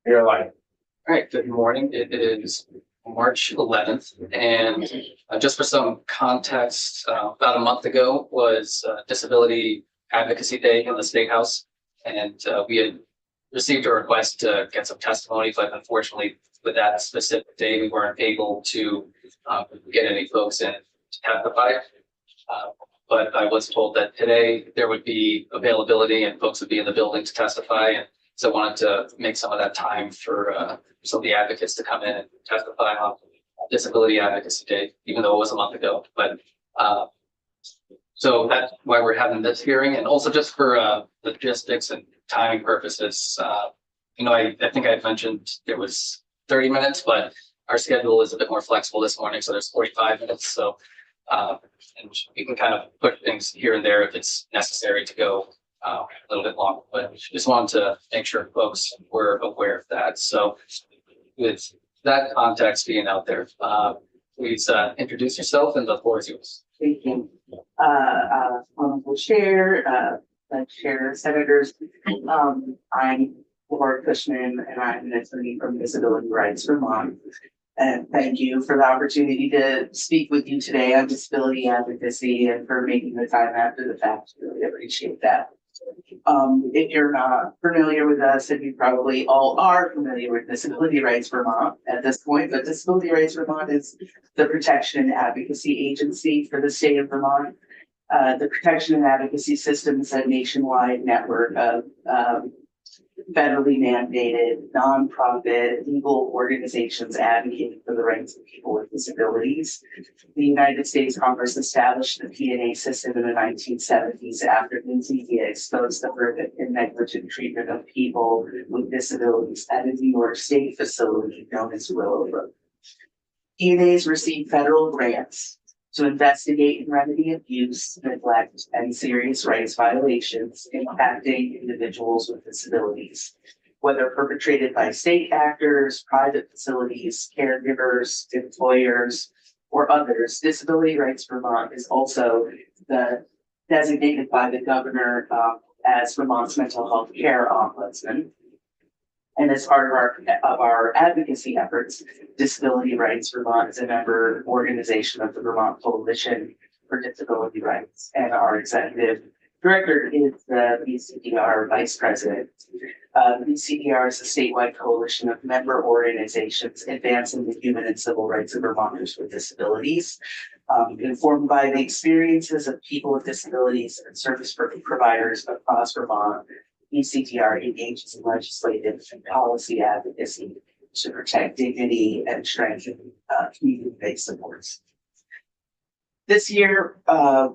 You're like, All right, good morning. It is March 11th, and just for some context, about a month ago was Disability Advocacy Day in the State House, and we had received a request to get some testimony, but unfortunately, with that specific day, we weren't able to get any folks in to testify. But I was told that today there would be availability and folks would be in the building to testify, and so I wanted to make some of that time for some of the advocates to come in and testify on Disability Advocacy Day, even though it was a month ago. But so that's why we're having this hearing, and also just for logistics and timing purposes. I think I had mentioned there was 30 minutes, but our schedule is a bit more flexible this morning, so there's 45 minutes. So and we can kind of put things here and there if it's necessary to go a little bit longer, but just wanted to make sure folks were aware of that. So with that context being out there, please introduce yourself and the floor is yours. Thank you. Honorable Chair, Chair, Senators. I'm Laura Cushman, and I'm an attorney from Disability Rights Vermont. And thank you for the opportunity to speak with you today on disability advocacy and for making the time after the fact. Really appreciate that. If you're not familiar with us, and you probably all are familiar with Disability Rights Vermont at this point, but Disability Rights Vermont is the protection and advocacy agency for the state of Vermont. The protection and advocacy system is a nationwide network of federally mandated, nonprofit, legal organizations advocating for the rights of people with disabilities. The United States Congress established the P&A system in the 1970s after Lindsay exposed the horrific and negligent treatment of people with disabilities at a New York State facility known as Willowbrook. P&As receive federal grants to investigate and remedy abuse, neglect, and serious rights violations impacting individuals with disabilities, whether perpetrated by state actors, private facilities, caregivers, employers, or others. Disability Rights Vermont is also designated by the governor as Vermont's mental health care ombudsman. And as part of our advocacy efforts, Disability Rights Vermont is a member organization of the Vermont Coalition for Disability Rights, and our executive director is the VCDR vice president. VCDR is a statewide coalition of member organizations advancing the human and civil rights of Vermonters with disabilities. Informed by the experiences of people with disabilities and service providers across Vermont, VCDR engages in legislative and policy advocacy to protect dignity and strengthen community-based supports. This year,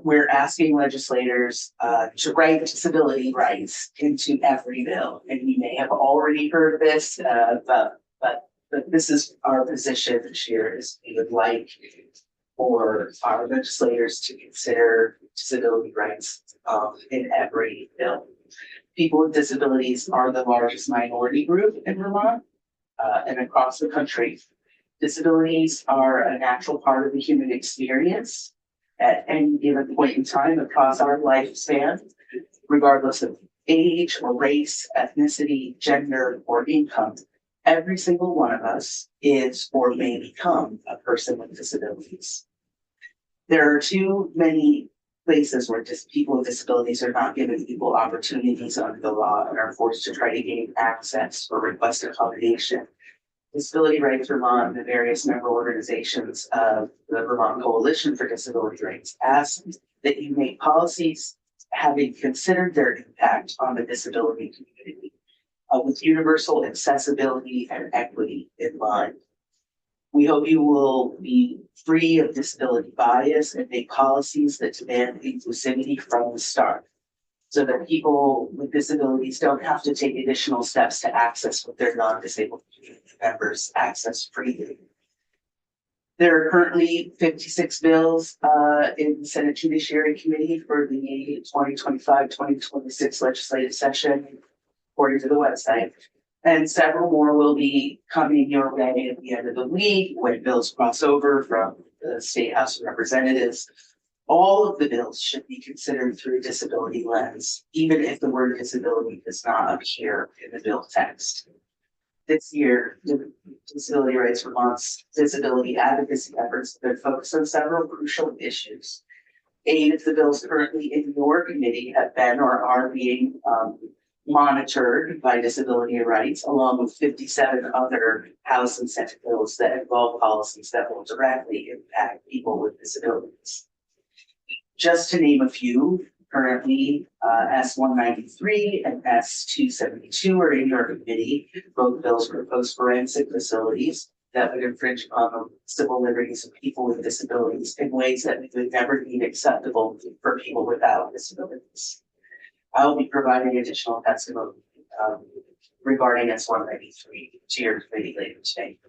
we're asking legislators to write disability rights into every bill. And you may have already heard this, but this is our position this year, is we would like for our legislators to consider disability rights in every bill. People with disabilities are the largest minority group in Vermont and across the country. Disabilities are a natural part of the human experience at any given point in time across our lifespan, regardless of age or race, ethnicity, gender, or income. Every single one of us is or may become a person with disabilities. There are too many places where people with disabilities are not given equal opportunities under the law and are forced to try to gain access or request accommodation. Disability Rights Vermont and the various member organizations of the Vermont Coalition for Disability Rights ask that you make policies having considered their impact on the disability community with universal accessibility and equity in mind. We hope you will be free of disability bias and make policies that demand inclusivity from the start, so that people with disabilities don't have to take additional steps to access what their non-disabled community members access freely. There are currently 56 bills in the Senate Judiciary Committee for the 2025-2026 legislative session, according to the website. And several more will be coming your way at the end of the week when bills cross over from the State House of Representatives. All of the bills should be considered through a disability lens, even if the word disability does not appear in the bill text. This year, the Disability Rights Vermont's disability advocacy efforts have been focused on several crucial issues. 8 of the bills currently in your committee have been or are being monitored by disability rights, along with 57 other House and Senate bills that involve policies that will directly impact people with disabilities. Just to name a few, currently S-193 and S-272 are in your committee. Both bills propose forensic facilities that would infringe on the civil liberties of people with disabilities in ways that would never be acceptable for people without disabilities. I will be providing additional testimony regarding S-193 to your committee later today.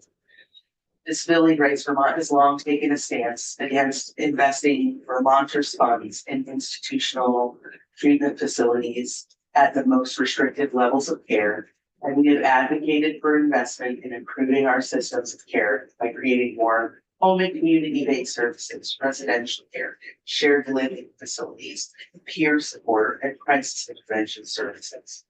Disability Rights Vermont has long taken a stance against investing Vermonters' funds in institutional treatment facilities at the most restrictive levels of care, and we have advocated for investment in improving our systems of care by creating more home and community-based services, residential care, shared living facilities, peer support, and crisis intervention services.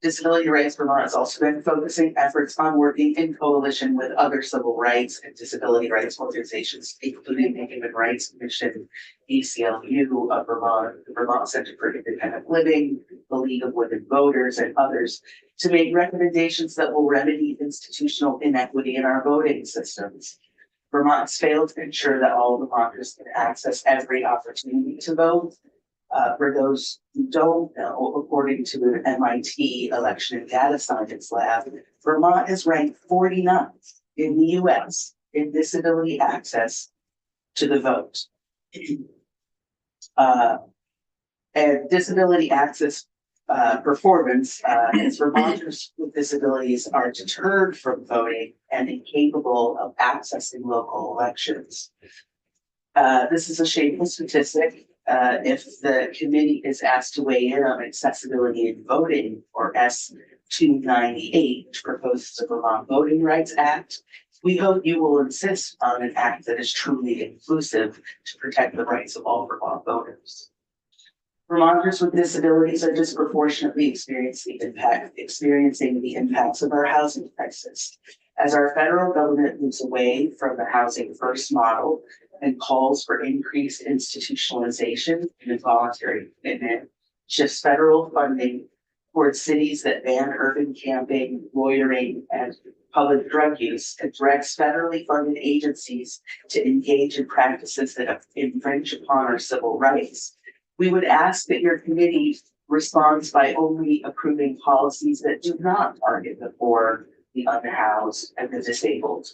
Disability Rights Vermont has also been focusing efforts on working in coalition with other civil rights and disability rights organizations, including the Human Rights Commission, ACLU of Vermont, the Vermont Center for Independent Living, the League of Women Voters, and others, to make recommendations that will remedy institutional inequity in our voting systems. Vermont's failed to ensure that all Vermonters can access every opportunity to vote. For those who don't know, according to an MIT election and data science lab, Vermont is ranked 49th in the US in disability access to the vote. And disability access performance as Vermonters with disabilities are deterred from voting and incapable of accessing local elections. This is a shameful statistic. If the committee is asked to weigh in on accessibility in voting, or S-298, which proposes the Vermont Voting Rights Act, we hope you will insist on an act that is truly inclusive to protect the rights of all Vermont voters. Vermonters with disabilities are disproportionately experiencing the impacts of our housing crisis. As our federal government moves away from the housing first model and calls for increased institutionalization and involuntary commitment, shifts federal funding towards cities that ban urban camping, loitering, and public drug use, and directs federally funded agencies to engage in practices that infringe upon our civil rights. We would ask that your committee responds by only approving policies that do not target the poor, the unhoused, and the disabled.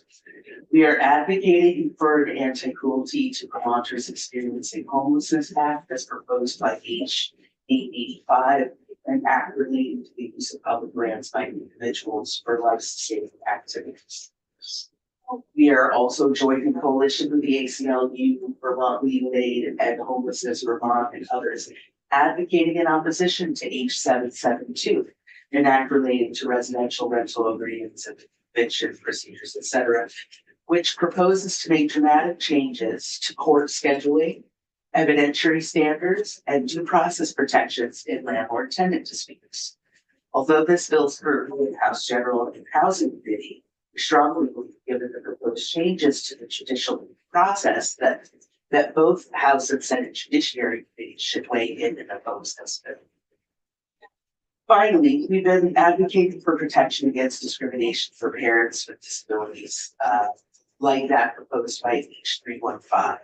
We are advocating for an anti-cruelty to Vermonters experiencing homelessness act as proposed by H 885, an act relating to the use of public lands by individuals for life-saving activities. We are also joining in coalition with the ACLU, Vermont Legal Aid, and Homelessness Vermont, and others, advocating in opposition to H772, an act relating to residential rental agreements and eviction procedures, etc., which proposes to make dramatic changes to court scheduling, evidentiary standards, and due process protections in landlord-tenant disputes. Although this bill is currently in House General and Housing Committee, we strongly believe, given the proposed changes to the judicial process, that both House and Senate Judiciary committees should weigh in and oppose this bill. Finally, we've been advocating for protection against discrimination for parents with disabilities, like that proposed by H315,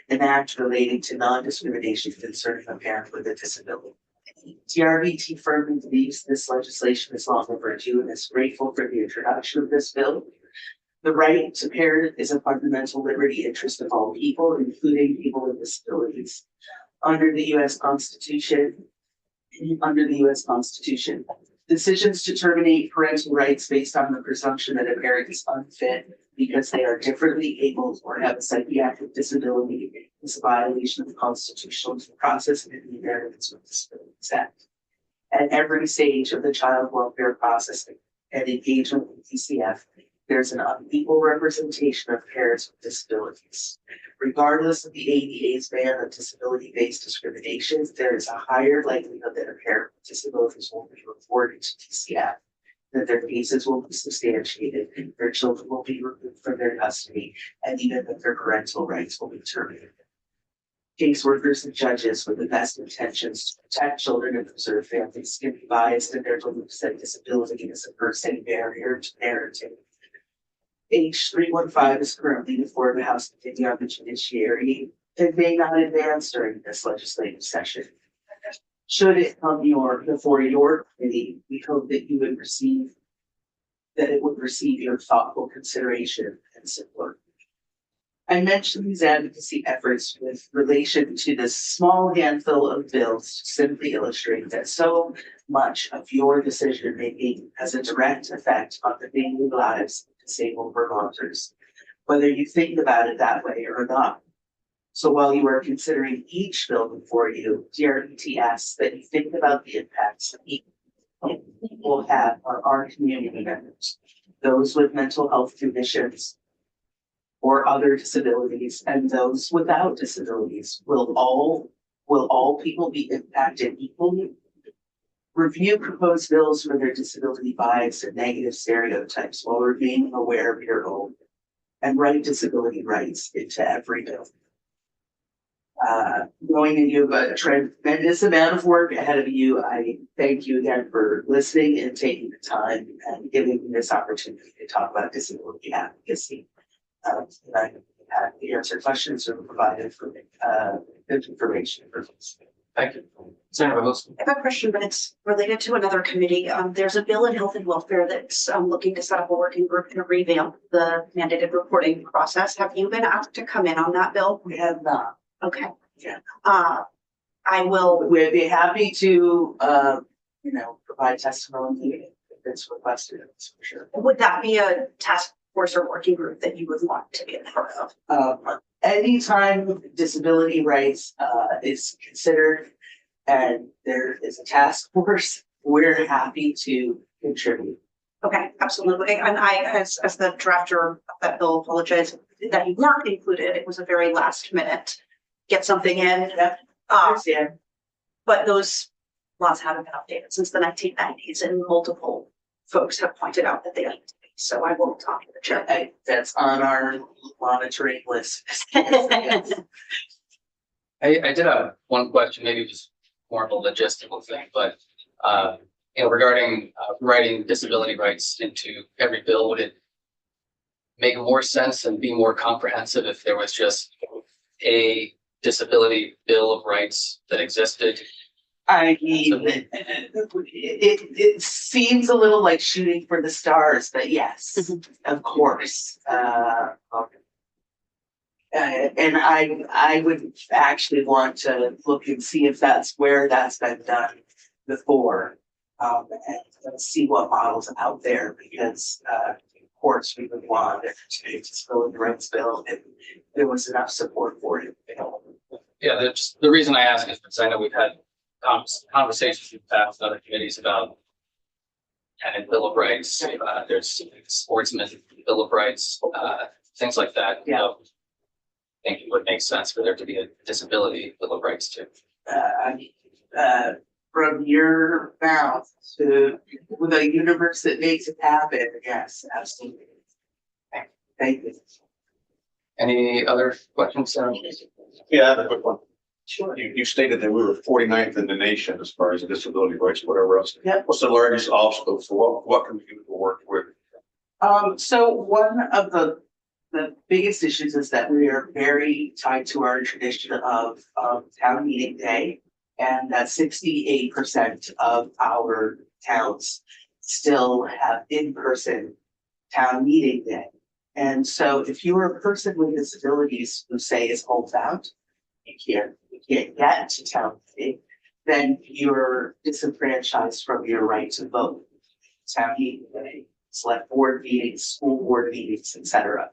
an act relating to non-discrimination concerning a parent with a disability. TRVT firmly believes this legislation is long overdue and is grateful for the introduction of this bill. The right to parent is a fundamental liberty interest of all people, including people with disabilities. Under the U.S. Constitution, decisions to terminate parental rights based on the presumption that a parent is unfit because they are differently able or have a psychiatric disability is a violation of the constitutional due process and the Americans with Disabilities Act. At every stage of the child welfare process and engagement with DCF, there's an unequal representation of parents with disabilities. Regardless of the ADA's ban of disability-based discrimination, there is a higher likelihood that a parent with disabilities will be reported to DCF. that their cases will be substantiated, their children will be removed from their custody, and even that their parental rights will be terminated. Caseworkers and judges with the best intentions to protect children and preserve families can be biased in their beliefs that disability is a per se barrier to parenting. H315 is currently before the House Committee on the Judiciary and may not advance during this legislative session. Should it come before your committee, we hope that you would receive your thoughtful consideration and support. I mentioned these advocacy efforts with relation to this small handful of bills to simply illustrate that so much of your decision making has a direct effect on the daily lives of disabled Vermonters, whether you think about it that way or not. So while you are considering each bill before you, DRET asks that you think about the impacts that each will have on our community members, those with mental health conditions or other disabilities, and those without disabilities. Will all people be impacted equally? Review proposed bills for their disability bias and negative stereotypes while remaining aware of your own, and write disability rights into every bill. Knowing that you have a tremendous amount of work ahead of you, I thank you again for listening and taking the time and giving me this opportunity to talk about disability advocacy. And I'm happy to answer questions or provide information. Thank you. Senator Rose. I have a question, but it's related to another committee. There's a bill in health and welfare that's looking to set up a working group to revamp the mandated reporting process. Have you been asked to come in on that bill? We have not. Okay. Yeah. I will. We'd be happy to, provide testimony if it's requested, that's for sure. Would that be a task force or working group that you would want to be a part of? Anytime disability rights is considered and there is a task force, we're happy to contribute. Okay, absolutely. And I, as the drafter of that bill, apologize that you weren't included. It was a very last minute get something in. Yep. But those laws haven't been updated since the 1990s, and multiple folks have pointed out that they need to be. So I will talk to the chair. That's on our monitoring list. I did have one question, maybe just more of a logistical thing, but regarding writing disability rights into every bill, would it make more sense and be more comprehensive if there was just a disability bill of rights that existed? I mean, it seems a little like shooting for the stars, but yes, of course. And I would actually want to look and see if that's where that's been done before, and see what models out there, because of course we would want it to disability rights bill if there was enough support for it. Yeah, the reason I ask is because I know we've had conversations in the past with other committees about tenant bill of rights. There's sportsman bill of rights, things like that. Yeah. I think it would make sense for there to be a disability bill of rights too. From your mouth to the universe that makes it happen, yes, absolutely. Thank you. Any other questions? Yeah, I have a quick one. Sure. You stated that we were 49th in the nation as far as disability rights, whatever else. Yep. What's the largest obstacle? So what can we do to work with? So one of the biggest issues is that we are very tied to our tradition of town meeting day, and that 68% of our towns still have in-person town meeting day. And so if you're a person with disabilities who say is homebound, you can't get to town meeting, then you're disenfranchised from your right to vote. Town meeting day, select board meetings, school board meetings, etc.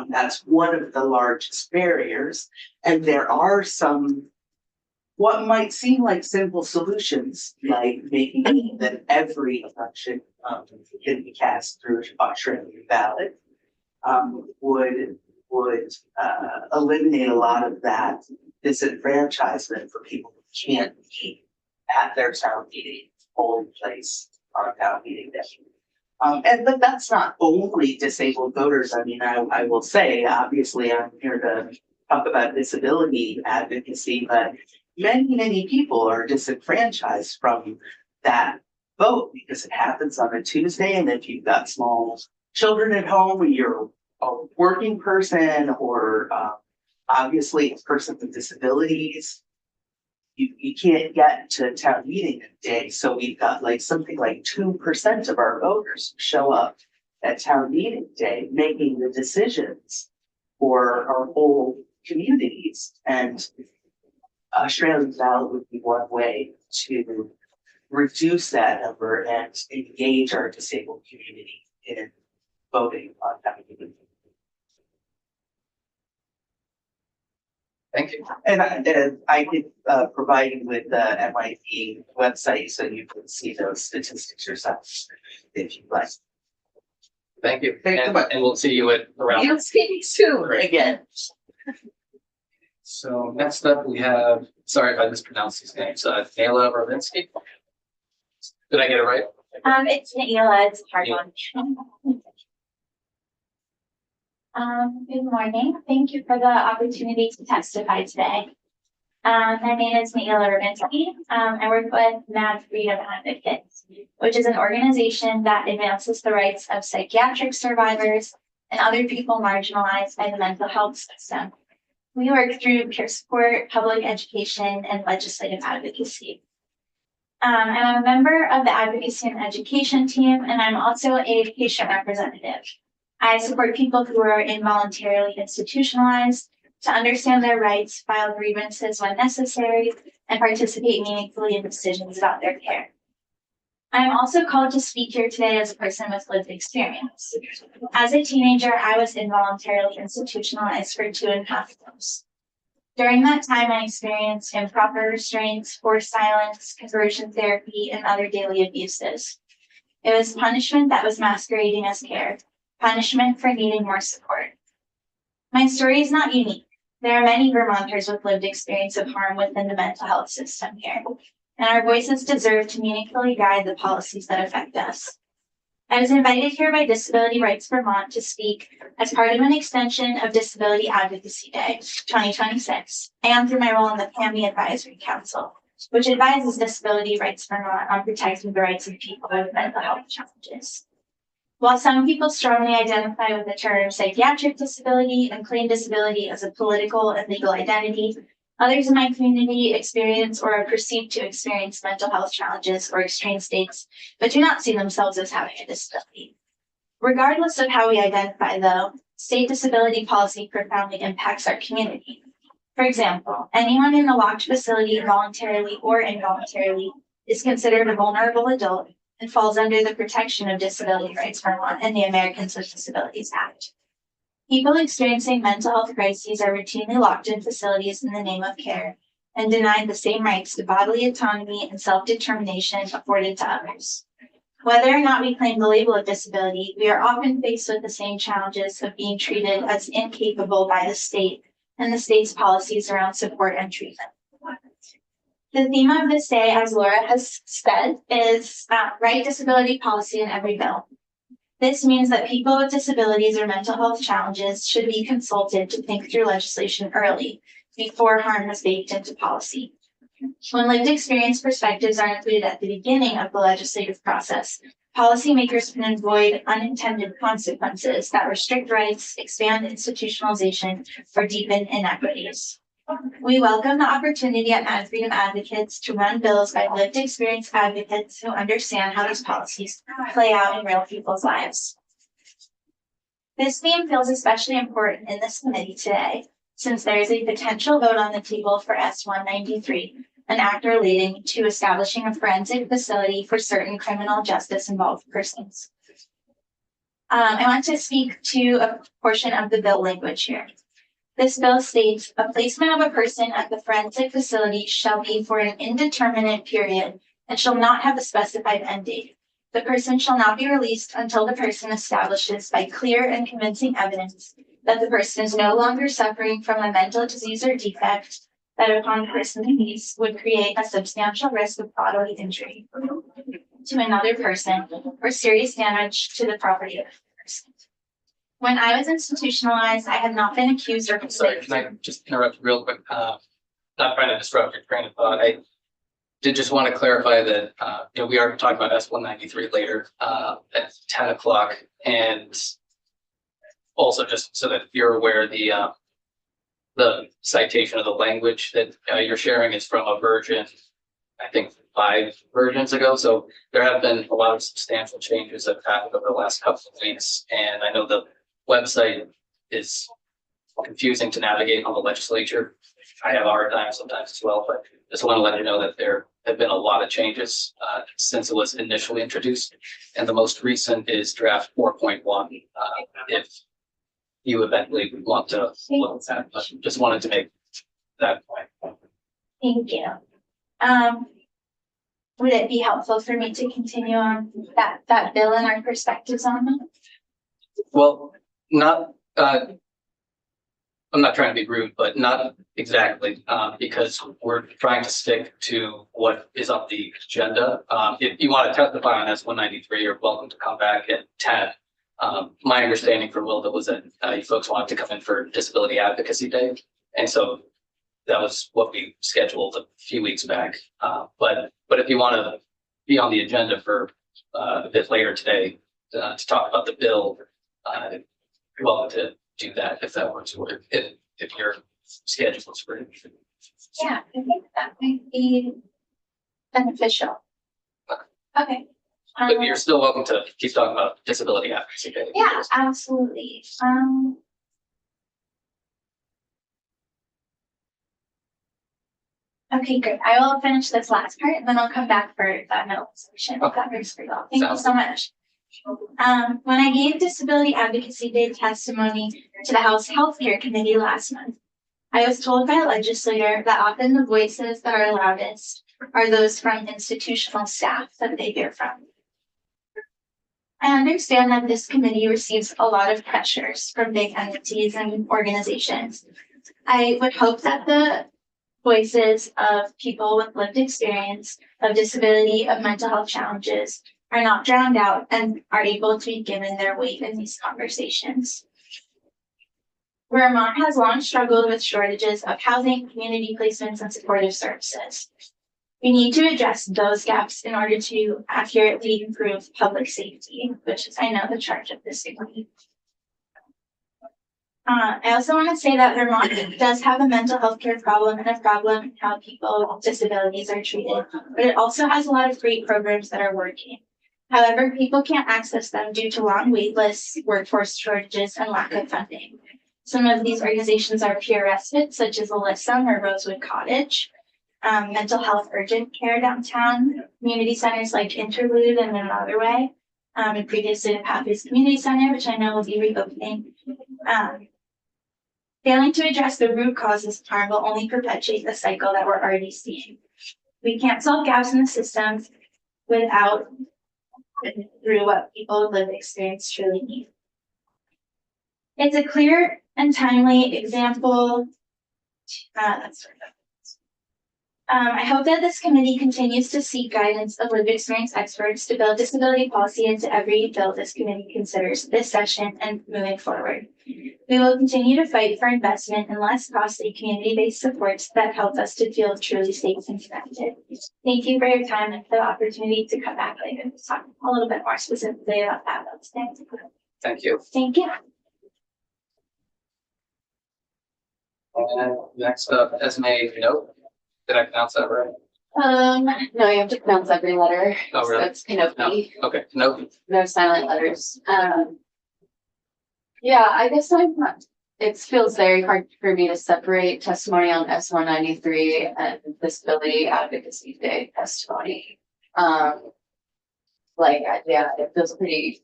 That's one of the largest barriers. And there are some what might seem like simple solutions, like making that every election can be cast through Australian ballot, would eliminate a lot of that disenfranchisement for people who can't be at their town meeting polling place on town meeting day. But that's not only disabled voters. I mean, I will say, obviously, I'm here to talk about disability advocacy, but many people are disenfranchised from that vote because it happens on a Tuesday. And if you've got small children at home, or you're a working person, or obviously a person with disabilities, you can't get to town meeting day. So we've got like something like 2% of our voters show up at town meeting day, making the decisions for our whole communities. And Australian ballot would be one way to reduce that number and engage our disabled community in voting on town meeting. Thank you. And I could provide you with the MIT website so you can see those statistics yourself if you'd like. Thank you. Thank you. And we'll see you at around. You'll see me soon again. So next up we have, sorry if I mispronounced these names, Nayla Rovinsky. Did I get it right? It's Naila, it's a hard one. Good morning. Thank you for the opportunity to testify today. My name is Naila Rovinsky. I work with Mad Freedom Advocates, which is an organization that advances the rights of psychiatric survivors and other people marginalized by the mental health system. We work through peer support, public education, and legislative advocacy. I'm a member of the advocacy and education team, and I'm also a patient representative. I support people who are involuntarily institutionalized to understand their rights, file grievances when necessary, and participate meaningfully in decisions about their care. I'm also called to speak here today as a person with lived experience. As a teenager, I was involuntarily institutionalized for 2.5 years. During that time, I experienced improper restraints, forced silence, conversion therapy, and other daily abuses. It was punishment that was masquerading as care, punishment for needing more support. My story is not unique. There are many Vermonters with lived experience of harm within the mental health system here, and our voices deserve to meaningfully guide the policies that affect us. I was invited here by Disability Rights Vermont to speak as part of an extension of Disability Advocacy Day 2026, and through my role in the PAMI Advisory Council, which advises Disability Rights Vermont on protecting the rights of people with mental health challenges. While some people strongly identify with the term psychiatric disability and claim disability as a political and legal identity, others in my community experience or are perceived to experience mental health challenges or extreme states, but do not see themselves as having a disability. Regardless of how we identify, though, state disability policy profoundly impacts our community. For example, anyone in a locked facility voluntarily or involuntarily is considered a vulnerable adult and falls under the protection of Disability Rights Vermont and the Americans with Disabilities Act. People experiencing mental health crises are routinely locked in facilities in the name of care and denied the same rights to bodily autonomy and self-determination afforded to others. Whether or not we claim the label of disability, we are often faced with the same challenges of being treated as incapable by the state and the state's policies around support and treatment. The theme of this day, as Laura has said, is right disability policy in every bill. This means that people with disabilities or mental health challenges should be consulted to think through legislation early, before harm is baked into policy. When lived experience perspectives are included at the beginning of the legislative process, policymakers can avoid unintended consequences that restrict rights, expand institutionalization, or deepen inequities. We welcome the opportunity at Mad Freedom Advocates to run bills by lived experience advocates who understand how these policies play out in real people's lives. This theme feels especially important in this committee today, since there is a potential vote on the table for S-193, an act relating to establishing a forensic facility for certain criminal justice involved persons. I want to speak to a portion of the bill language here. This bill states, a placement of a person at the forensic facility shall be for an indeterminate period and shall not have a specified end date. The person shall not be released until the person establishes by clear and convincing evidence that the person is no longer suffering from a mental disease or defect that upon the person's release would create a substantial risk of bodily injury. to another person or serious damage to the property of the person. When I was institutionalized, I had not been accused or Sorry, convicted. can I just interrupt real quick? Not trying to disrupt your train of thought. I did just want to clarify that, we are talking about S-193 later, at 10 o'clock. And also just so that you're aware, the citation of the language that you're sharing is from a version, I think 5 versions ago. So there have been a lot of substantial changes that have happened over the last couple of weeks. And I know the website is confusing to navigate on the legislature. I have a hard time sometimes as well, but just want to let you know that there have been a lot of changes since it was initially introduced. And the most recent is draft 4.1. If you eventually want to look at that, but just wanted to make that point. Thank you. Would it be helpful for me to continue on that bill and our perspectives on it? Well, not, I'm not trying to be rude, but not exactly, because we're trying to stick to what is on the agenda. If you want to testify on S-193, you're welcome to come back at 10. My understanding from Wilda was that you folks wanted to come in for Disability Advocacy Day. And so that was what we scheduled a few weeks back. But if you want to be on the agenda for a bit later today to talk about the bill, you're welcome to do that if that works for you, if your schedule is free. Yeah, I think that might be beneficial. Okay. But you're still welcome to keep talking about Disability Advocacy Day. Yeah, absolutely. Okay, great. I will finish this last part and then I'll come back for that middle section. If that works for y'all. Thank you so much. When I gave Disability Advocacy Day testimony to the House Healthcare Committee last month, I was told by a legislator that often the voices that are loudest are those from institutional staff that they hear from. I understand that this committee receives a lot of pressures from big entities and organizations. I would hope that the voices of people with lived experience of disability, of mental health challenges are not drowned out and are able to be given their weight in these conversations. Vermont has long struggled with shortages of housing, community placements, and supportive services. We need to address those gaps in order to accurately improve public safety, which is, I know, the charge of this committee. I also want to say that Vermont does have a mental health care problem and a problem in how people with disabilities are treated, but it also has a lot of great programs that are working. However, people can't access them due to long wait lists, workforce shortages, and lack of funding. Some of these organizations are peer respite, such as Alyssum or Rosewood Cottage, mental health urgent care downtown, community centers like Interlude and Another Way, and previously the Pathways Community Center, which I know will be reopening. Failing to address the root causes of harm will only perpetuate the cycle that we're already seeing. We can't solve gaps in the system without through what people with lived experience truly need. It's a clear and timely example. I hope that this committee continues to seek guidance of lived experience experts to build disability policy into every bill this committee considers this session and moving forward. We will continue to fight for investment in less costly community-based supports that help us to feel truly safe and connected. Thank you for your time and the opportunity to come back later to talk a little bit more specifically about that. Thank you. Thank you. And next up, Esme Note. Did I pronounce that right? No, you have to pronounce every letter. Oh, really? So it's Kanopi, Okay, no. no silent letters. Yeah, I guess it feels very hard for me to separate testimony on S-193 and Disability Advocacy Day testimony. Yeah, it feels pretty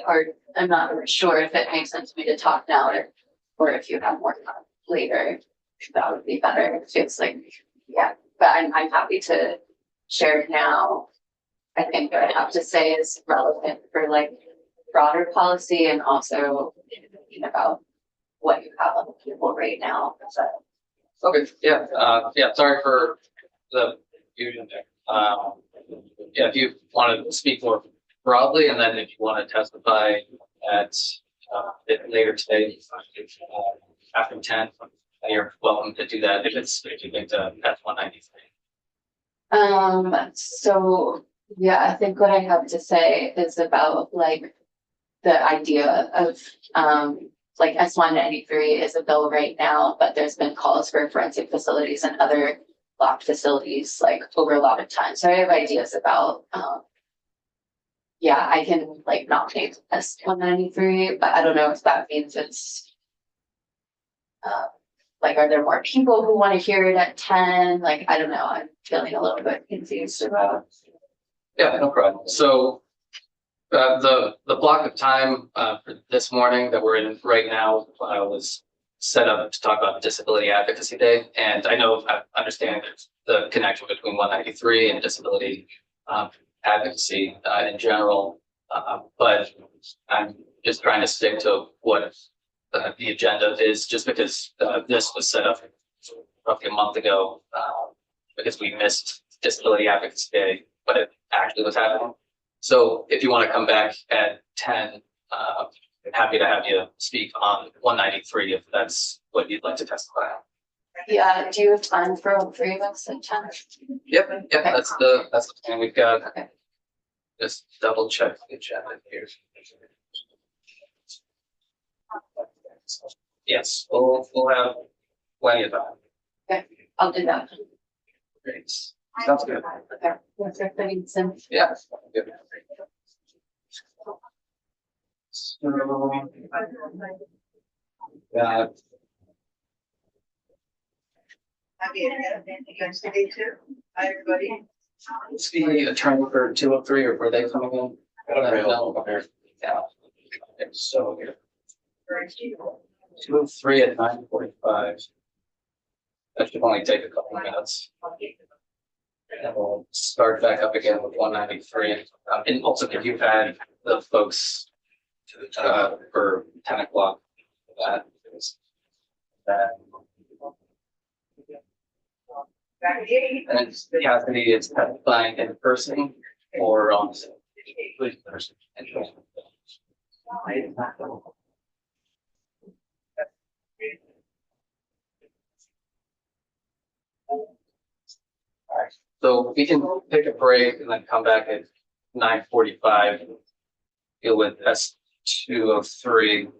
hard. I'm not sure if it makes sense for me to talk now or if you have more time later, that would be better. It feels like, yeah, but I'm happy to share it now. I think what I have to say is relevant for broader policy and also thinking about what you have on the table right now. So. Okay, yeah, sorry for the confusion there. Yeah, if you want to speak more broadly, and then if you want to testify at bit later today, after 10, you're welcome to do that if you think to F-193. So, yeah, I think what I have to say is about like the idea of, like S-193 is a bill right now, but there's been calls for forensic facilities and other locked facilities like over a lot of time. So I have ideas about, yeah, I can like nominate S-193, but I don't know if that means it's, like, are there more people who want to hear it at 10? Like, I don't know. I'm feeling a little bit confused about. Yeah, no problem. So the block of time for this morning that we're in right now was set up to talk about Disability Advocacy Day. And I understand the connection between 193 and disability advocacy in general. But I'm just trying to stick to what the agenda is, just because this was set up roughly a month ago because we missed Disability Advocacy Day, but it actually was happening. So if you want to come back at 10, I'm happy to have you speak on 193 if that's what you'd like to testify on. Yeah, do you have time for all three of us at 10? Yep, Okay. that's the plan we've got. Okay. Just double check the agenda here. Yes, we'll have plenty of time. I'll do that. Great. Sounds good. Okay. What's your thing, Sim? Yeah. Good. So, Hi, everybody. is the attorney for 203 or were they coming in? No. Yeah. Okay, so 203 at 9:45. That should only take a couple of minutes. And we'll start back up again with 193. And also, if you've had the folks for 10 o'clock, that is that. And it's Cassidy is testifying in person or on Zoom. Please, person. Alright, so we can take a break and then come back at 9:45. Deal with S203.